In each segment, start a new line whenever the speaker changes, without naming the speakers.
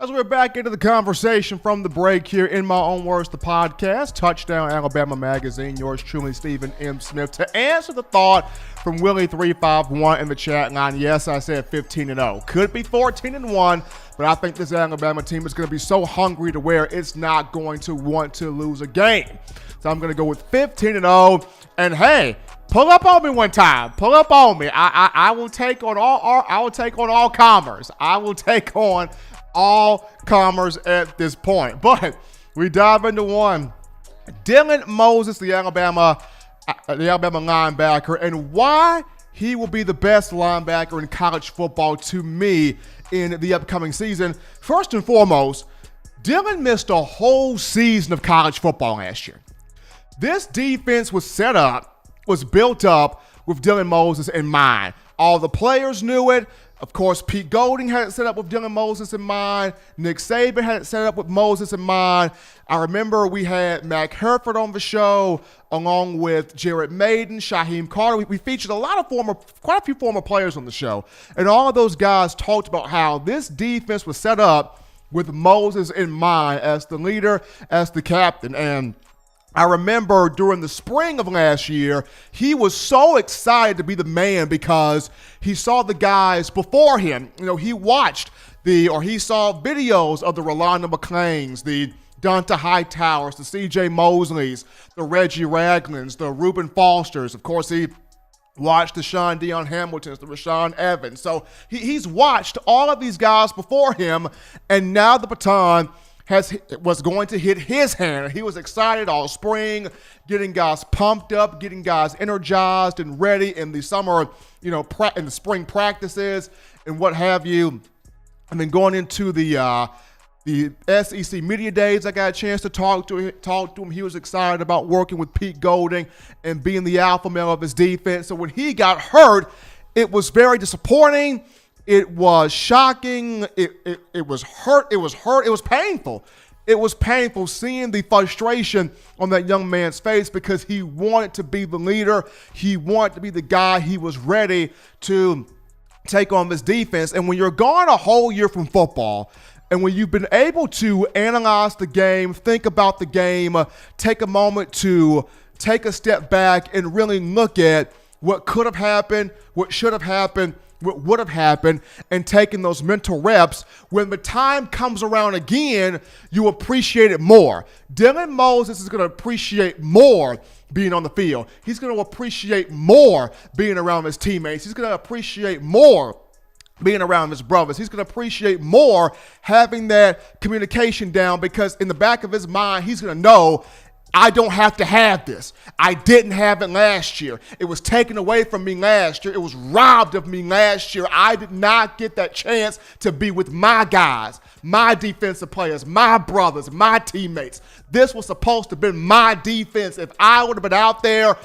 As we're back into the conversation from the break here in My Own Words, the podcast, Touchdown Alabama Magazine, yours truly, Stephen M. Smith, to answer the thought from Willie351 in the chat line. Yes, I said 15-0. Could be 14-1, but I think this Alabama team is going to be so hungry to where it's not going to want to lose a game. So I'm going to go with 15-0, and hey, pull up on me one time. Pull up on me. I will take on all comers. I will take on all comers at this point. But we dive into one. Dylan Moses, the Alabama linebacker, and why he will be the best linebacker in college football to me in the upcoming season. First and foremost, Dylan missed a whole season of college football last year. This defense was built up with Dylan Moses in mind. All the players knew it. Of course, Pete Golding had it set up with Dylan Moses in mind. Nick Saban had it set up with Moses in mind. I remember we had Mac Herford on the show, along with Jared Maiden, Shaheem Carter. We featured quite a few former players on the show. And all of those guys talked about how this defense was set up with Moses in mind as the leader, as the captain. And I remember during the spring of last year, he was so excited to be the man because he saw the guys before him. You know, he saw videos of the Rolando McClains, the Donta Hightowers, the C.J. Mosleys, the Reggie Raglins, the Reuben Fosters. Of course, he watched the Sean Dion Hamiltons, the Rashaan Evans. So he's watched all of these guys before him, and now the baton was going to hit his hand. He was excited all spring, getting guys pumped up, getting guys energized and ready in the summer, in the spring practices and what have you. And then going into the SEC media days, I got a chance to talk to him. He was excited about working with Pete Golding and being the alpha male of his defense. So when he got hurt, it was very disappointing. It was shocking. It was hurt. It was painful. It was painful seeing the frustration on that young man's face because he wanted to be the leader. He wanted to be the guy. He was ready to take on this defense. And when you're gone a whole year from football, and when you've been able to analyze the game, think about the game, take a moment to take a step back and really look at what could have happened, what should have happened, what would have happened, and taking those mental reps, when the time comes around again, you appreciate it more. Dylan Moses is going to appreciate more being on the field. He's going to appreciate more being around his teammates. He's going to appreciate more being around his brothers. He's going to appreciate more having that communication down, because in the back of his mind, he's going to know, I don't have to have this. I didn't have it last year. It was taken away from me last year. It was robbed of me last year. I did not get that chance to be with my guys, my defensive players, my brothers, my teammates. This was supposed to have been my defense. If I would have been out there,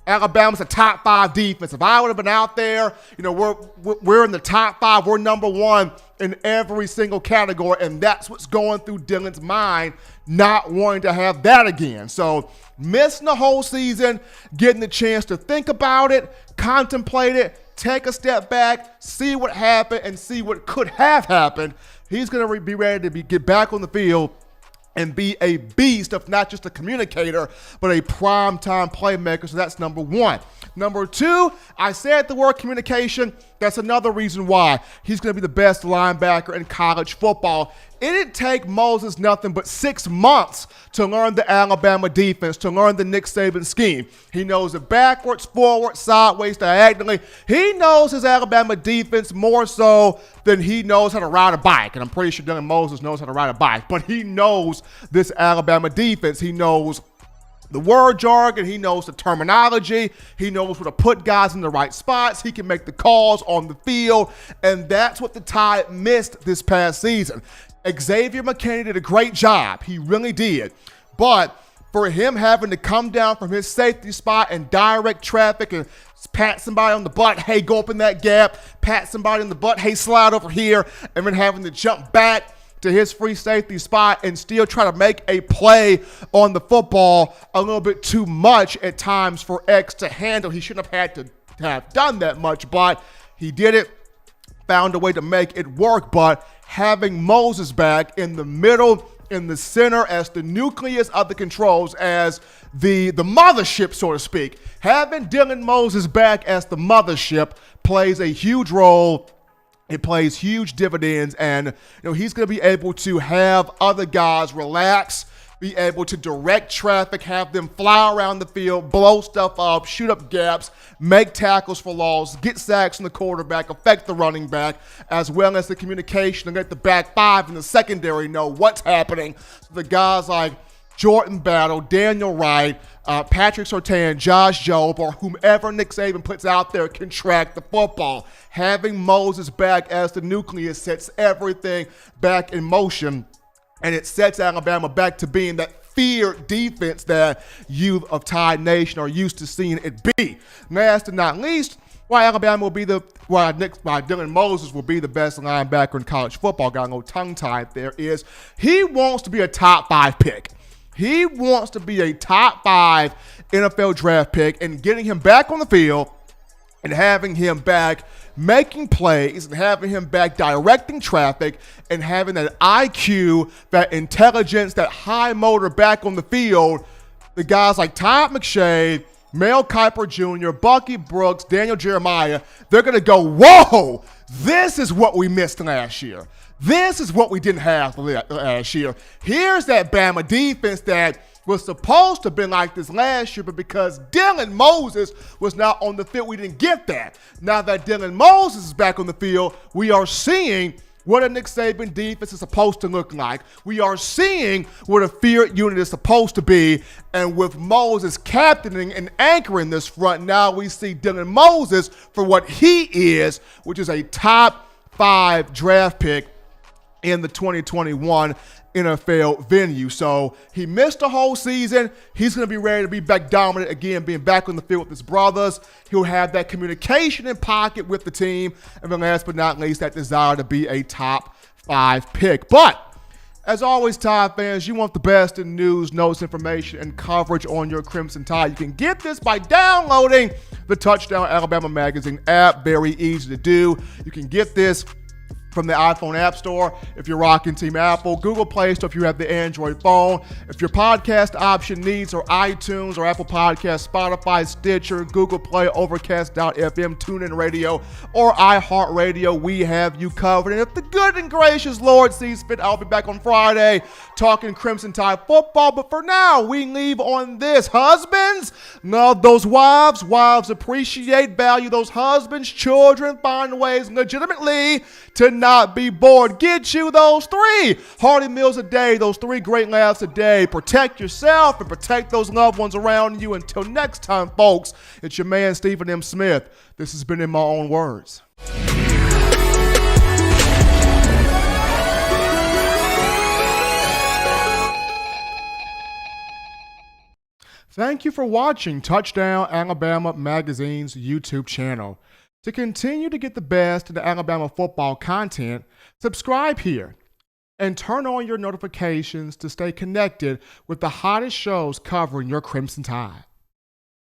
Alabama's a top 5 defense. If I would have been out there, we're in the top 5. We're number 1 in every single category, and that's what's going through Dylan's mind, not wanting to have that again. So missing the whole season, getting the chance to think about it, contemplate it, take a step back, see what happened, and see what could have happened. He's going to be ready to get back on the field and be a beast of not just a communicator, but a primetime playmaker. So that's number 1. Number 2, I said the word communication. That's another reason why he's going to be the best linebacker in college football. It didn't take Moses nothing but 6 months to learn the Alabama defense, to learn the Nick Saban scheme. He knows it backwards, forward, sideways, diagonally. He knows his Alabama defense more so than he knows how to ride a bike. And I'm pretty sure Dylan Moses knows how to ride a bike. But he knows this Alabama defense. He knows the word jargon, he knows the terminology, he knows where to put guys in the right spots, he can make the calls on the field, and that's what the Tide missed this past season. Xavier McKinney did a great job, he really did, but for him having to come down from his safety spot and direct traffic and pat somebody on the butt, hey, go up in that gap, pat somebody on the butt, hey, slide over here, and then having to jump back to his free safety spot and still try to make a play on the football, a little bit too much at times for X to handle. He shouldn't have had to have done that much, but he did it, found a way to make it work. But having Moses back in the middle, in the center, as the nucleus of the controls, as the mothership, so to speak. Having Dylan Moses back as the mothership plays a huge role. It plays huge dividends, and he's going to be able to have other guys relax, be able to direct traffic, have them fly around the field, blow stuff up, shoot up gaps, make tackles for loss, get sacks from the quarterback, affect the running back, as well as the communication and let the back five in the secondary know what's happening. So the guys like Jordan Battle, Daniel Wright, Patrick Surtain, Josh Jobe, or whomever Nick Saban puts out there can track the football. Having Moses back as the nucleus sets everything back in motion, and it sets Alabama back to being that feared defense that you of Tide Nation are used to seeing it be. Last but not least, why Alabama will be why Dylan Moses will be the best linebacker in college football, got a little tongue-tied there, is he wants to be a top 5 pick. He wants to be a top 5 NFL draft pick, and getting him back on the field and having him back making plays and having him back directing traffic and having that IQ, that intelligence, that high motor back on the field, the guys like Todd McShay, Mel Kiper Jr., Bucky Brooks, Daniel Jeremiah, they're going to go, whoa, this is what we missed last year. This is what we didn't have last year. Here's that Bama defense that was supposed to have been like this last year, but because Dylan Moses was not on the field, we didn't get that. Now that Dylan Moses is back on the field, we are seeing what a Nick Saban defense is supposed to look like. We are seeing what a feared unit is supposed to be. And with Moses captaining and anchoring this front, now we see Dylan Moses for what he is, which is a top 5 draft pick in the 2021 NFL venue. So he missed the whole season. He's going to be ready to be back dominant again, being back on the field with his brothers. He'll have that communication in pocket with the team. And then last but not least, that desire to be a top 5 pick. But as always, Tide fans, you want the best in news, notes, information, and coverage on your Crimson Tide. You can get this by downloading the Touchdown Alabama Magazine app. Very easy to do. You can get this from the iPhone App Store if you're rocking Team Apple, Google Play Store if you have the Android phone. If your podcast option needs are iTunes or Apple Podcasts, Spotify, Stitcher, Google Play, Overcast.fm, TuneIn Radio, or iHeartRadio, we have you covered. And if the good and gracious Lord sees fit, I'll be back on Friday talking Crimson Tide football. But for now, we leave on this. Husbands, love those wives. Wives appreciate, value those husbands. Children, find ways legitimately to not be bored. Get you those 3 hearty meals a day, those 3 great laughs a day. Protect yourself and protect those loved ones around you. Until next time, folks, it's your man, Stephen M. Smith. This has been In My Own Words. Thank you for watching Touchdown Alabama Magazine's YouTube channel. To continue to get the best in the Alabama football content, subscribe here and turn on your notifications to stay connected with the hottest shows covering your Crimson Tide.